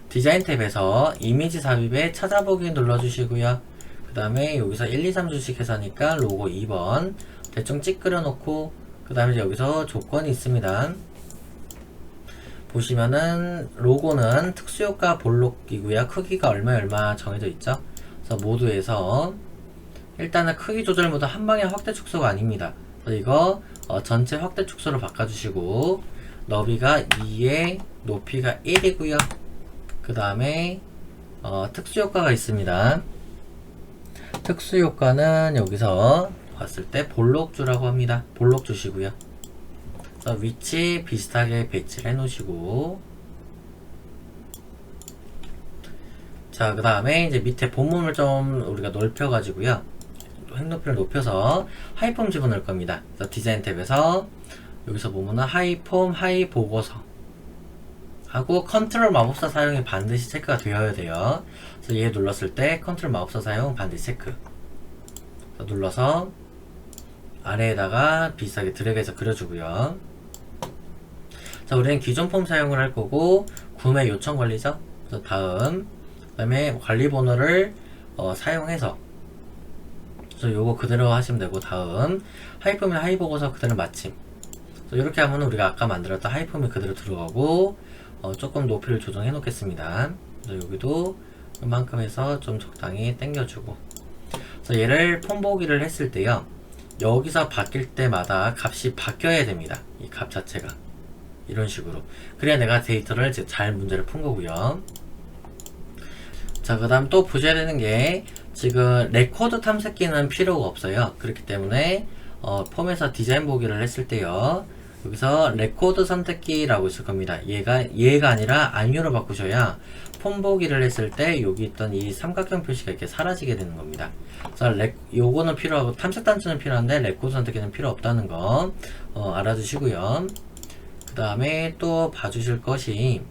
디자인 탭에서 이미지 삽입에 찾아보기 눌러주시고요. 그 다음에 여기서 1, 2, 3 주식해서 하니까 로고 2번 대충 찌끄려 놓고, 그 다음에 여기서 조건이 있습니다. 보시면은 로고는 특수효과 볼록이고요. 크기가 얼마 정해져 있죠. 그래서 모두에서 일단은 크기 조절 모드 한방향 확대 축소가 아닙니다. 그래서 이거 전체 확대 축소로 바꿔주시고, 너비가 2에 높이가 1이고요. 그 다음에 특수효과가 있습니다. 특수효과는 여기서 봤을 때 볼록주라고 합니다. 볼록 주시고요. 그래서 위치 비슷하게 배치를 해 놓으시고, 자, 그 다음에 이제 밑에 본문을 좀 우리가 넓혀 가지고요, 횡높이를 높여서 하이폼 집어넣을 겁니다. 그래서 디자인 탭에서 여기서 보면은 하이폼 하이 보고서 하고 컨트롤 마법사 사용이 반드시 체크가 되어야 돼요. 그래서 얘 눌렀을 때 컨트롤 마법사 사용 반드시 체크. 눌러서 아래에다가 비슷하게 드래그해서 그려주고요. 자, 우리는 기존 폼 사용을 할 거고, 구매 요청 관리죠. 그래서 다음, 그 다음에 관리 번호를 사용해서, 그래서 요거 그대로 하시면 되고, 다음 하이폼이 하이 보고서 그대로 마침. 이렇게 하면 우리가 아까 만들었던 하이폼이 그대로 들어가고, 조금 높이를 조정해 놓겠습니다. 그래서 여기도 이만큼 해서 좀 적당히 당겨주고, 그래서 얘를 폼 보기를 했을 때요, 여기서 바뀔 때마다 값이 바뀌어야 됩니다. 이 값 자체가 이런 식으로. 그래야 내가 데이터를 잘 문제를 푼 거고요. 자, 그 다음 또 보셔야 되는 게, 지금 레코드 탐색기는 필요가 없어요. 그렇기 때문에 폼에서 디자인 보기를 했을 때요, 여기서 레코드 선택기라고 있을 겁니다. 얘가 아니라 아니오로 바꾸셔야 폼 보기를 했을 때 여기 있던 이 삼각형 표시가 이렇게 사라지게 되는 겁니다. 그래서 요거는 필요하고 탐색 단추는 필요한데 레코드 선택기는 필요 없다는 거 알아주시고요. 그 다음에 또 봐주실 것이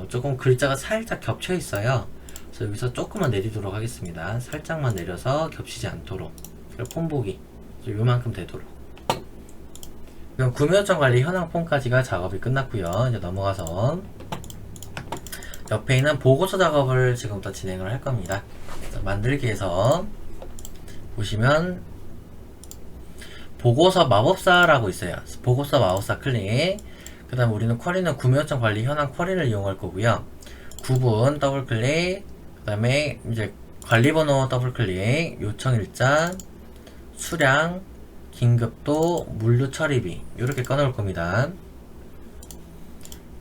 조금 글자가 살짝 겹쳐 있어요. 그래서 여기서 조금만 내리도록 하겠습니다. 살짝만 내려서 겹치지 않도록. 폼 보기 요만큼 되도록. 그럼 구매 요청 관리 현황 폼까지가 작업이 끝났고요. 이제 넘어가서 옆에 있는 보고서 작업을 지금부터 진행을 할 겁니다. 만들기에서 보시면 보고서 마법사라고 있어요. 보고서 마법사 클릭. 그 다음 우리는 쿼리는 구매 요청 관리 현황 쿼리를 이용할 거고요. 구분 더블 클릭. 그 다음에 이제 관리번호 더블 클릭. 요청 일자, 수량, 긴급도, 물류 처리비 이렇게 꺼놓을 겁니다.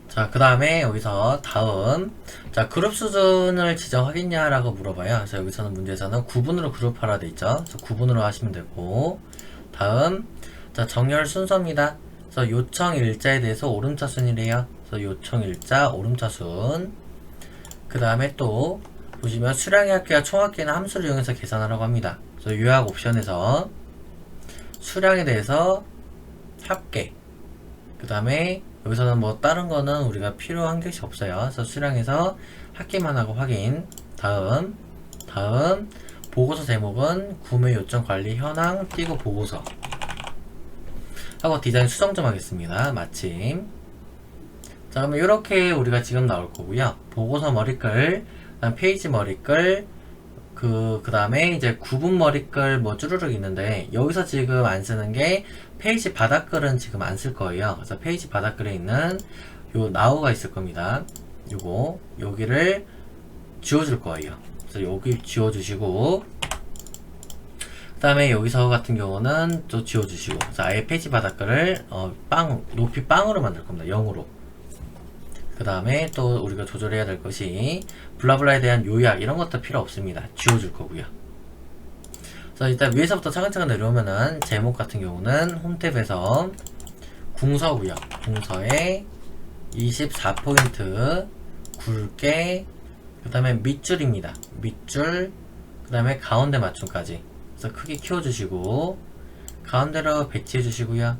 자, 그 다음에 여기서 다음, 자, 그룹 수준을 지정하겠냐 라고 물어봐요. 그래서 여기서는 문제에서는 구분으로 그룹하라 돼 있죠. 그래서 구분으로 하시면 되고, 다음, 자, 정렬 순서입니다. 그래서 요청 일자에 대해서 오름차순이래요. 그래서 요청 일자 오름차순. 그 다음에 또 보시면 수량의 합계와 총합계는 함수를 이용해서 계산하라고 합니다. 그래서 요약 옵션에서 수량에 대해서 합계, 그 다음에 여기서는 뭐 다른 거는 우리가 필요한 것이 없어요. 그래서 수량에서 합계만 하고 확인. 다음 보고서 제목은 구매 요청 관리 현황 띄고 보고서 하고 디자인 수정 좀 하겠습니다. 마침. 자, 그러면 이렇게 우리가 지금 나올 거고요. 보고서 머리글, 그다음 페이지 머리글, 그 다음에 이제 구분 머리글 뭐 쭈루룩 있는데, 여기서 지금 안 쓰는 게 페이지 바닥글은 지금 안 쓸 거예요. 그래서 페이지 바닥글에 있는 요 나우가 있을 겁니다. 여기를 지워줄 거예요. 그래서 여기 지워주시고, 그 다음에 여기서 같은 경우는 또 지워주시고, 그래서 아예 페이지 바닥글을 높이 빵으로 만들 겁니다. 0으로. 그 다음에 또 우리가 조절해야 될 것이 블라블라에 대한 요약 이런 것도 필요 없습니다. 지워줄 거고요. 그래서 일단 위에서부터 차근차근 내려오면은 제목 같은 경우는 홈 탭에서 궁서고요. 궁서에 24포인트 굵게, 그 다음에 밑줄입니다. 밑줄, 그 그 다음에 가운데 맞춤까지. 그래서 크게 키워주시고 가운데로 배치해 주시고요.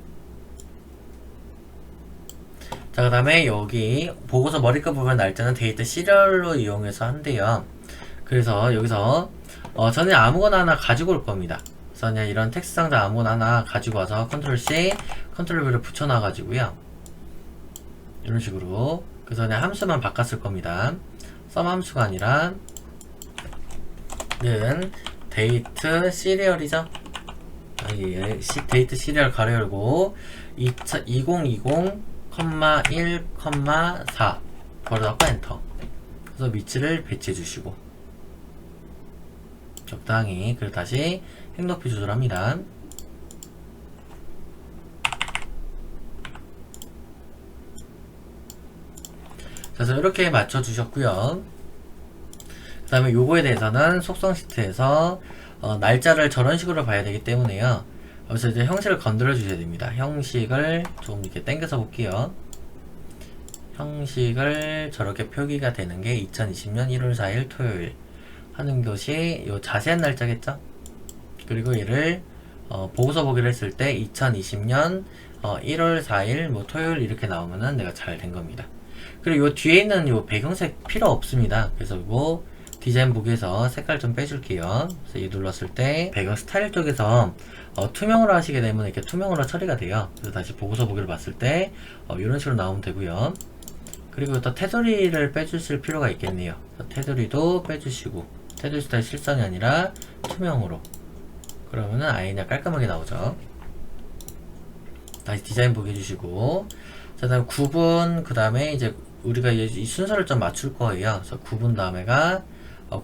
자, 그 다음에 여기 보고서 머리끝 부분 날짜는 데이트 시리얼로 이용해서 한대요. 그래서 여기서 저는 아무거나 하나 가지고 올 겁니다. 그래서 그냥 이런 텍스트 상자 아무거나 하나 가지고 와서 컨트롤 C, 컨트롤 V를 붙여놔 가지고요. 이런 식으로. 그래서 그냥 함수만 바꿨을 겁니다. 썸 함수가 아니라 는 데이트 시리얼이죠. 데이트 시리얼 가로 열고 2020, 1, 4 걸어놓고 엔터. 그래서 위치를 배치해 주시고 적당히. 그리고 다시 행높이 조절합니다. 그래서 이렇게 맞춰 주셨고요. 그 다음에 요거에 대해서는 속성 시트에서 날짜를 저런 식으로 봐야 되기 때문에요. 그래서 이제 형식을 건드려 주셔야 됩니다. 형식을 좀 이렇게 당겨서 볼게요. 형식을 저렇게 표기가 되는 게 2020년 1월 4일 토요일 하는 것이 요 자세한 날짜겠죠? 그리고 얘를 보고서 보기를 했을 때 2020년 1월 4일 뭐 토요일 이렇게 나오면은 내가 잘 된 겁니다. 그리고 요 뒤에 있는 요 배경색 필요 없습니다. 그래서 이거 디자인 보기에서 색깔 좀 빼줄게요. 그래서 이 눌렀을 때 배경 스타일 쪽에서 투명으로 하시게 되면 이렇게 투명으로 처리가 돼요. 그래서 다시 보고서 보기를 봤을 때 이런 식으로 나오면 되고요. 그리고 또 테두리를 빼주실 필요가 있겠네요. 테두리도 빼주시고 테두리 스타일 실선이 아니라 투명으로. 그러면은 아예 그냥 깔끔하게 나오죠. 다시 디자인 보기 해주시고 자, 다음 구분. 그 다음에 이제 우리가 이 순서를 좀 맞출 거예요. 그래서 구분 다음에가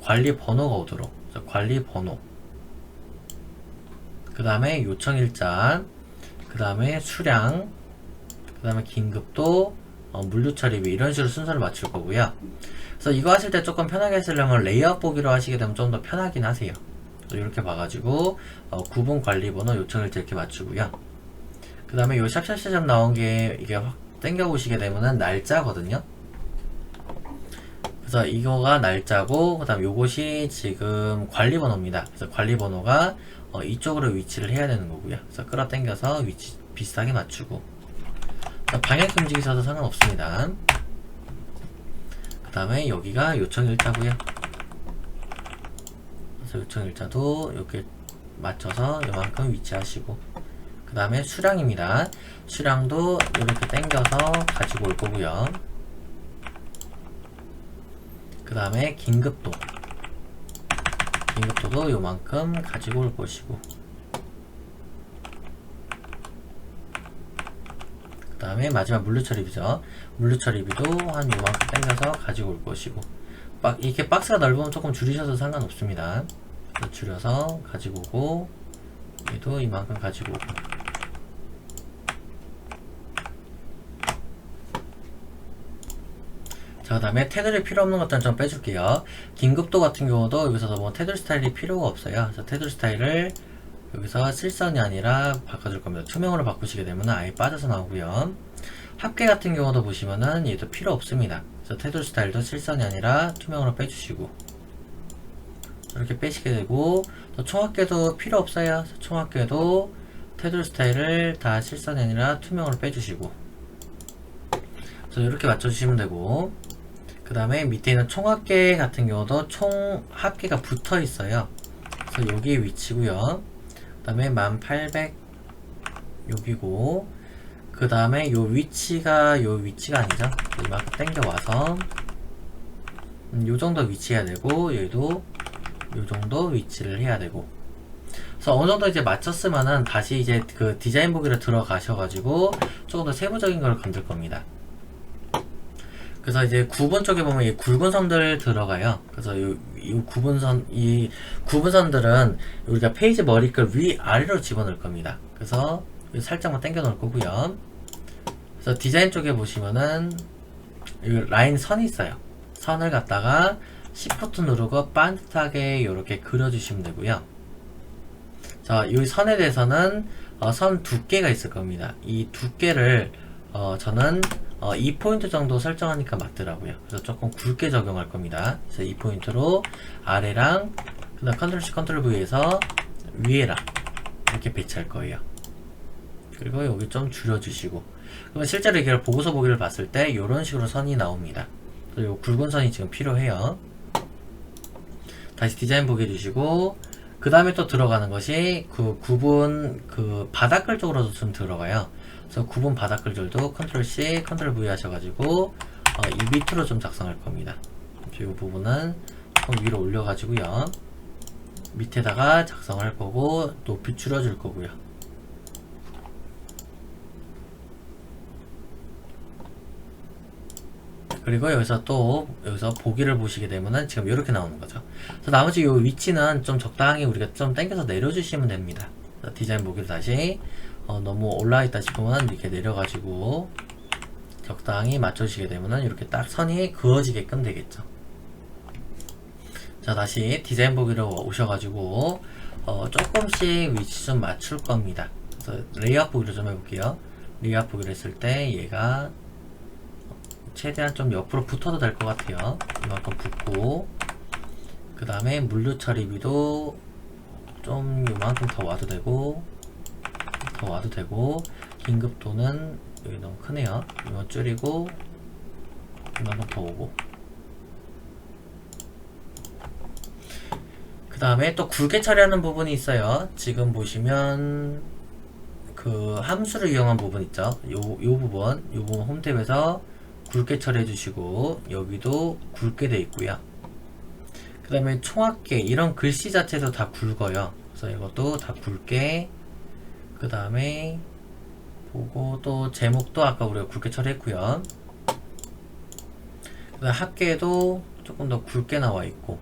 관리 번호가 오도록. 관리 번호. 그 다음에 요청 일자. 그 다음에 수량. 그 다음에 긴급도, 물류 처리비 이런 식으로 순서를 맞출 거고요. 그래서 이거 하실 때 조금 편하게 하시려면 레이아웃 보기로 하시게 되면 좀 더 편하긴 하세요. 이렇게 봐가지고 구분 관리 번호 요청 일자 이렇게 맞추고요. 그 다음에 요 샵샵샵 나온 게 이게 확 당겨 보시게 되면은 날짜거든요. 그래서 이거가 날짜고 그 다음 요것이 지금 관리 번호입니다. 그래서 관리 번호가 이쪽으로 위치를 해야 되는 거고요. 그래서 끌어 당겨서 위치 비슷하게 맞추고 방향 움직이셔도 상관없습니다. 그 다음에 여기가 요청 일자고요. 그래서 요청 일자도 이렇게 맞춰서 요만큼 위치하시고 그 다음에 수량입니다. 수량도 이렇게 당겨서 가지고 올 거고요. 그 다음에 긴급도. 긴급도도 요만큼 가지고 올 것이고 그 다음에 마지막 물류처리비죠. 물류처리비도 한 요만큼 당겨서 가지고 올 것이고 이렇게 박스가 넓으면 조금 줄이셔도 상관없습니다. 줄여서 가지고 오고 얘도 이만큼 가지고 오고 자, 그 다음에 테두리 필요 없는 것들은 좀 빼줄게요. 긴급도 같은 경우도 여기서도 뭐 테두리 스타일이 필요가 없어요. 그래서 테두리 스타일을 여기서 실선이 아니라 바꿔줄 겁니다. 투명으로 바꾸시게 되면 아예 빠져서 나오고요. 합계 같은 경우도 보시면은 얘도 필요 없습니다. 그래서 테두리 스타일도 실선이 아니라 투명으로 빼주시고 이렇게 빼시게 되고 또 총합계도 필요 없어요. 총합계도 테두리 스타일을 다 실선이 아니라 투명으로 빼주시고 그래서 이렇게 맞춰주시면 되고 그 다음에 밑에 있는 총합계 같은 경우도 총합계가 붙어 있어요. 그래서 여기 위치고요. 그 다음에 1800 여기고 그 다음에 요 위치가 아니죠. 이만큼 당겨와서 요 정도 위치해야 되고 얘도 요 정도 위치를 해야 되고 그래서 어느 정도 이제 맞췄으면은 다시 이제 그 디자인 보기로 들어가셔가지고 조금 더 세부적인 걸 건들 겁니다. 그래서 이제 구분 쪽에 보면 이 굵은 선들 들어가요. 그래서 이 구분선들은 우리가 페이지 머리끝 위 아래로 집어넣을 겁니다. 그래서 살짝만 당겨 놓을 거고요. 그래서 디자인 쪽에 보시면은 이 라인 선이 있어요. 선을 갖다가 Shift 누르고 반듯하게 이렇게 그려주시면 되고요. 자, 이 선에 대해서는 선 두께가 있을 겁니다. 이 두께를 저는 2포인트 정도 설정하니까 맞더라고요. 그래서 조금 굵게 적용할 겁니다. 그래서 2포인트로 아래랑 그 다음 컨트롤 C 컨트롤 V에서 위에랑 이렇게 배치할 거예요. 그리고 여기 좀 줄여주시고, 그러면 실제로 이걸 보고서 보기를 봤을 때 이런 식으로 선이 나옵니다. 그리고 굵은 선이 지금 필요해요. 다시 디자인 보기 해주시고, 그 다음에 또 들어가는 것이 그 구분 그 바닥글 쪽으로도 좀 들어가요. 그래서 구분 바닥글들도 컨트롤 C 컨트롤 V 하셔가지고 이 밑으로 좀 작성할 겁니다. 이 부분은 조금 위로 올려가지고요, 밑에다가 작성할 거고 높이 줄여줄 거고요. 그리고 여기서 보기를 보시게 되면은 지금 이렇게 나오는 거죠. 그래서 나머지 이 위치는 좀 적당히 우리가 좀 당겨서 내려주시면 됩니다. 디자인 보기를 다시 너무 올라와 있다 싶으면 이렇게 내려가지고 적당히 맞춰주시게 되면은 이렇게 딱 선이 그어지게끔 되겠죠. 자, 다시 디자인 보기로 오셔가지고 조금씩 위치 좀 맞출 겁니다. 그래서 레이아웃 보기를 좀 해볼게요. 레이아웃 보기를 했을 때 얘가 최대한 좀 옆으로 붙어도 될 것 같아요. 이만큼 붙고, 그 다음에 물류 처리비도 좀 이만큼 더 와도 되고, 긴급도는 여기 너무 크네요. 이만 줄이고 이만큼 더 오고, 그 다음에 또 굵게 처리하는 부분이 있어요. 지금 보시면 그 함수를 이용한 부분 있죠. 요 부분 홈탭에서 굵게 처리해 주시고, 여기도 굵게 돼 있고요. 그 다음에 총합계 이런 글씨 자체도 다 굵어요. 그래서 이것도 다 굵게, 그 다음에 보고 또 제목도 아까 우리가 굵게 처리했고요. 그 다음 합계도 조금 더 굵게 나와 있고,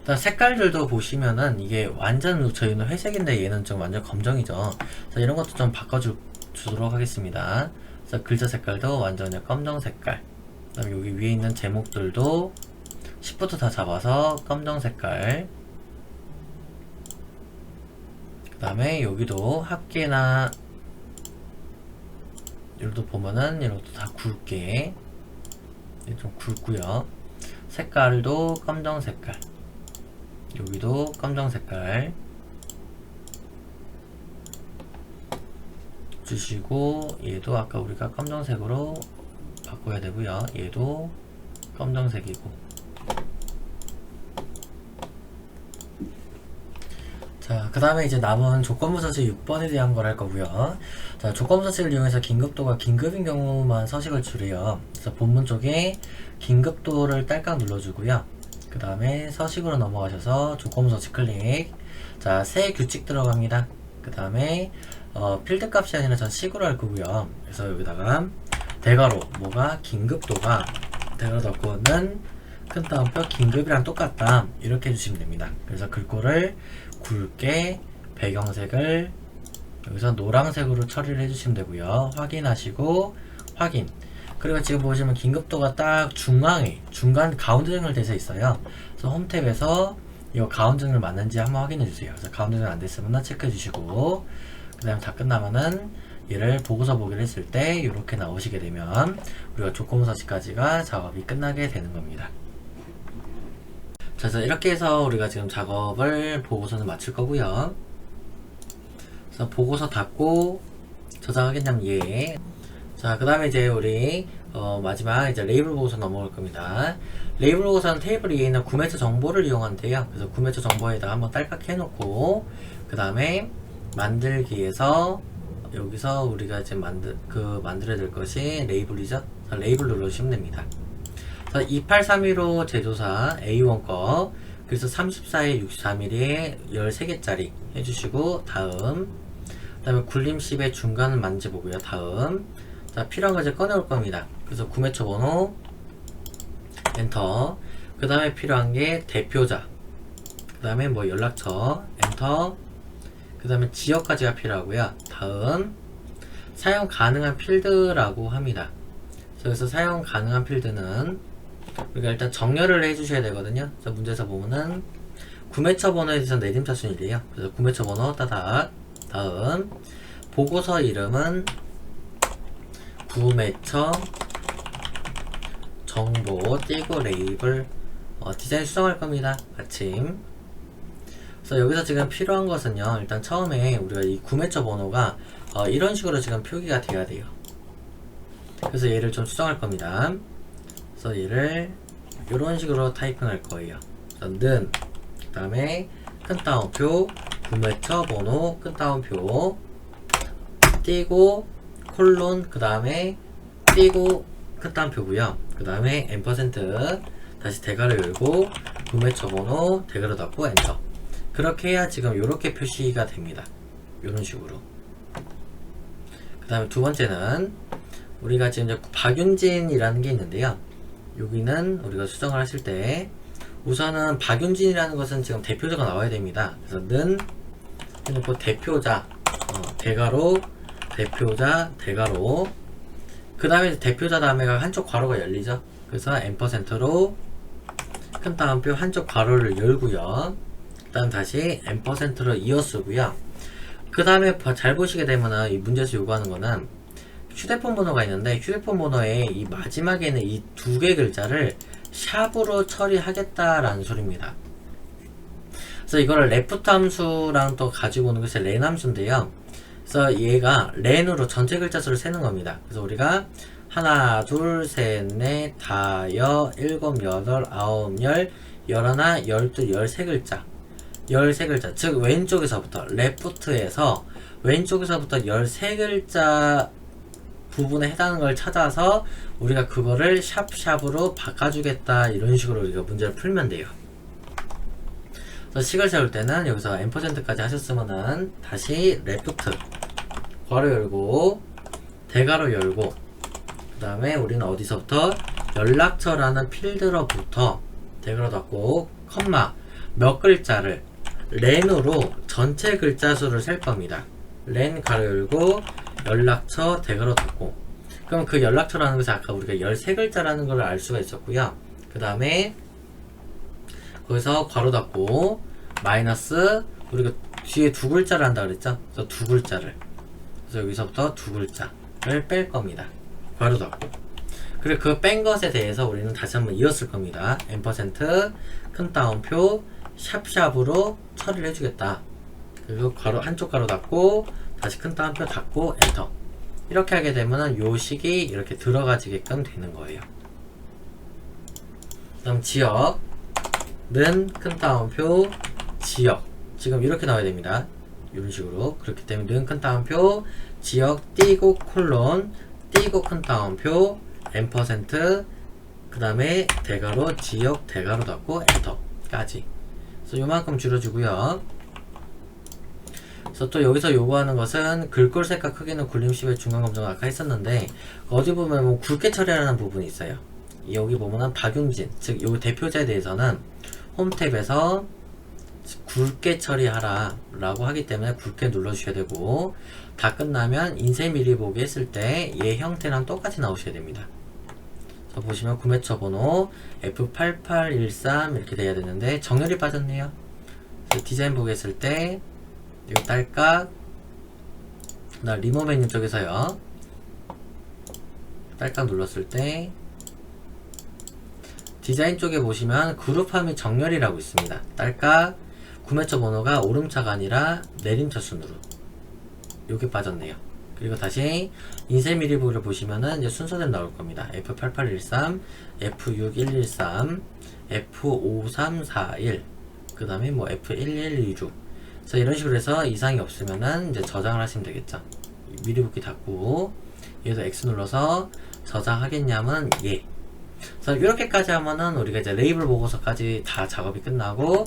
그 다음 색깔들도 보시면은 이게 완전 저희는 회색인데 얘는 좀 완전 검정이죠. 그래서 이런 것도 좀 바꿔주도록 하겠습니다. 그래서 글자 색깔도 완전 검정 색깔, 그 다음에 여기 위에 있는 제목들도 Shift 다 잡아서 검정 색깔, 그 다음에 여기도 합계나 이것도 보면은 이것도 다 굵게 좀 굵고요. 색깔도 검정 색깔, 여기도 검정 색깔 주시고, 얘도 아까 우리가 검정색으로 바꿔야 되고요. 얘도 검정색이고. 자, 그 다음에 이제 남은 조건부 서식 6번에 대한 걸 할 거고요. 자, 조건부 서식을 이용해서 긴급도가 긴급인 경우만 서식을 줄여요. 그래서 본문 쪽에 긴급도를 딸깍 눌러주고요. 그 다음에 서식으로 넘어가셔서 조건부 서식 클릭. 자, 새 규칙 들어갑니다. 그 다음에 필드 값이 아니라 전 식으로 할 거고요. 그래서 여기다가 대괄호 뭐가 긴급도가 대괄호 닫고는 큰 따옴표 긴급이랑 똑같다 이렇게 해주시면 됩니다. 그래서 글꼴을 굵게 배경색을 여기서 노란색으로 처리를 해주시면 되고요. 확인하시고 확인. 그리고 지금 보시면 긴급도가 딱 중간 가운데등을 돼서 있어요. 그래서 홈탭에서 이 가운데등을 맞는지 한번 확인해 주세요. 그래서 가운데등 안 됐으면 체크해 주시고, 그 다음에 다 끝나면은 얘를 보고서 보기를 했을 때 이렇게 나오시게 되면 우리가 조건부 서식까지가 작업이 끝나게 되는 겁니다. 자, 그래서 이렇게 해서 우리가 지금 작업을 보고서는 마칠 거고요. 그래서 보고서 닫고 저장 확인량 예. 자, 그 다음에 이제 우리 마지막 이제 레이블 보고서 넘어갈 겁니다. 레이블 보고서는 테이블 위에 있는 구매처 정보를 이용한대요. 그래서 구매처 정보에다 한번 딸깍 해놓고, 그 다음에 만들기에서 여기서 우리가 이제 만들어야 될 것이 레이블이죠. 레이블 눌러주시면 됩니다. 28315 제조사 A1 거, 그래서 34에 63mm에 13개짜리 해주시고, 다음. 그 다음에 굴림 10의 중간을 만져보고요. 다음. 자, 필요한 거 이제 꺼내올 겁니다. 그래서 구매처 번호, 엔터. 그 다음에 필요한 게 대표자. 그 다음에 뭐 연락처, 엔터. 그 다음에 지역까지가 필요하고요. 다음. 사용 가능한 필드라고 합니다. 그래서 사용 가능한 필드는 우리가 일단 정렬을 해주셔야 되거든요. 그래서 문제에서 보면은 구매처 번호에 대해서 내림차 순이래요. 그래서 구매처 번호 따닥. 다음. 보고서 이름은 구매처 정보 띄고 레이블 디자인 수정할 겁니다. 마침. 그래서 여기서 지금 필요한 것은요, 일단 처음에 우리가 이 구매처 번호가 이런 식으로 지금 표기가 돼야 돼요. 그래서 얘를 좀 수정할 겁니다. 그래서 얘를 이런 식으로 타이핑할 거예요. 는, 그 다음에 큰 따옴표, 구매처 번호, 큰 따옴표, 띄고, 콜론, 그 다음에 띄고, 큰 따옴표고요. 그 다음에 앰퍼센트, 다시 대괄호 열고, 구매처 번호, 대괄호 닫고, 엔터. 그렇게 해야 지금 이렇게 표시가 됩니다. 이런 식으로. 그 다음에 두 번째는, 우리가 지금 이제 박윤진이라는 게 있는데요. 여기는 우리가 수정을 하실 때, 우선은 박윤진이라는 것은 지금 대표자가 나와야 됩니다. 그래서 는 해놓고 대표자, 대괄호, 대표자, 대괄호. 그 다음에 대표자 다음에가 한쪽 괄호가 열리죠. 그래서 앰퍼센트로 큰 따옴표 한쪽 괄호를 열고요. 그 다음 다시 앰퍼센트로 이어 쓰고요. 그 다음에 잘 보시게 되면은 이 문제에서 요구하는 거는 휴대폰 번호가 있는데 휴대폰 번호에 이 마지막에는 이 두 개 글자를 샵으로 처리하겠다라는 소리입니다. 그래서 이거를 레프트 함수랑 또 가지고 오는 것이 len 함수인데요. 그래서 얘가 len으로 전체 글자 수를 세는 겁니다. 그래서 우리가 하나, 둘, 셋, 넷, 다여, 일곱, 여덟, 아홉, 열, 열하나, 열둘, 13글자. 13글자. 즉, 왼쪽에서부터, 레프트에서 왼쪽에서부터 13글자 부분에 해당하는 걸 찾아서 우리가 그거를 샵샵으로 바꿔주겠다. 이런 식으로 우리가 문제를 풀면 돼요. 그래서 식을 세울 때는 여기서 앰퍼센트까지 하셨으면은 다시 레프트 괄호 열고 대괄호 열고 그 다음에 우리는 어디서부터 연락처라는 필드로부터 대괄호 닫고 컴마 몇 글자를 렌으로 전체 글자 수를 셀 겁니다. 렌 가로 열고 연락처 대괄호 닫고 그럼 그 연락처라는 것이 아까 우리가 13글자라는 걸 알 수가 있었고요. 그 다음에 거기서 괄호 닫고 마이너스 우리가 뒤에 두 글자를 한다 그랬죠? 그래서 두 글자를 그래서 여기서부터 두 글자를 뺄 겁니다. 괄호 닫고 그리고 그 뺀 것에 대해서 우리는 다시 한번 이었을 겁니다. 앰퍼센트 큰 따옴표 샵샵으로 처리를 해주겠다. 그리고 괄호 한쪽 괄호 닫고 다시 큰 따옴표 닫고 엔터 이렇게 하게 되면 요 식이 이렇게 들어가지게끔 되는 거예요. 그다음 지역은 큰 따옴표 지역 지금 이렇게 나와야 됩니다. 이런 식으로 그렇기 때문에 는 큰 따옴표 지역 띄고 콜론 띄고 큰 따옴표 앰퍼센트 그 다음에 대괄호 지역 대괄호 닫고 엔터까지 그래서 요만큼 줄여주고요. 그래서 또 여기서 요구하는 것은 글꼴 색깔 크기는 굴림식의 중간 검정 아까 했었는데 어디 보면 뭐 굵게 처리하는 부분이 있어요. 여기 보면은 박윤진 즉 요 대표자에 대해서는 홈탭에서 굵게 처리하라 라고 하기 때문에 굵게 눌러주셔야 되고 다 끝나면 인쇄 미리 보기 했을 때 얘 형태랑 똑같이 나오셔야 됩니다. 자 보시면 구매처 번호 F8813 이렇게 돼야 되는데 정렬이 빠졌네요. 디자인 보기 했을 때 이거 딸깍 나 리모 메뉴 쪽에서요 딸깍 눌렀을 때 디자인 쪽에 보시면 그룹화 및 정렬이라고 있습니다. 딸깍 구매처 번호가 오름차가 아니라 내림차 순으로 여기 빠졌네요. 그리고 다시 인쇄 미리 보기를 보시면은 이제 순서대로 나올 겁니다. F8813, F6113, F5341, 그 다음에 뭐 F1126. 그래서 이런 식으로 해서 이상이 없으면은 이제 저장을 하시면 되겠죠. 미리 보기 닫고, 여기서 X 눌러서 저장하겠냐면 예. 그래서 이렇게까지 하면은 우리가 이제 레이블 보고서까지 다 작업이 끝나고,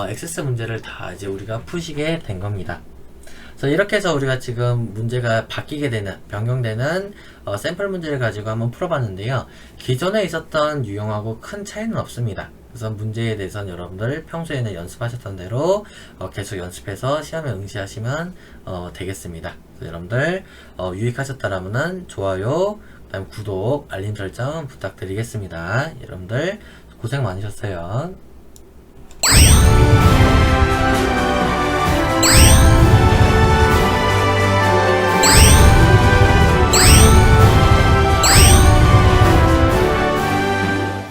액세스 문제를 다 이제 우리가 푸시게 된 겁니다. 그래서 이렇게 해서 우리가 지금 문제가 바뀌게 되는 변경되는 샘플 문제를 가지고 한번 풀어봤는데요. 기존에 있었던 유형하고 큰 차이는 없습니다. 그래서 문제에 대해서는 여러분들 평소에는 연습하셨던 대로 계속 연습해서 시험에 응시하시면 되겠습니다. 그래서 여러분들 유익하셨다라면 좋아요, 그다음 구독, 알림 설정 부탁드리겠습니다. 여러분들 고생 많으셨어요.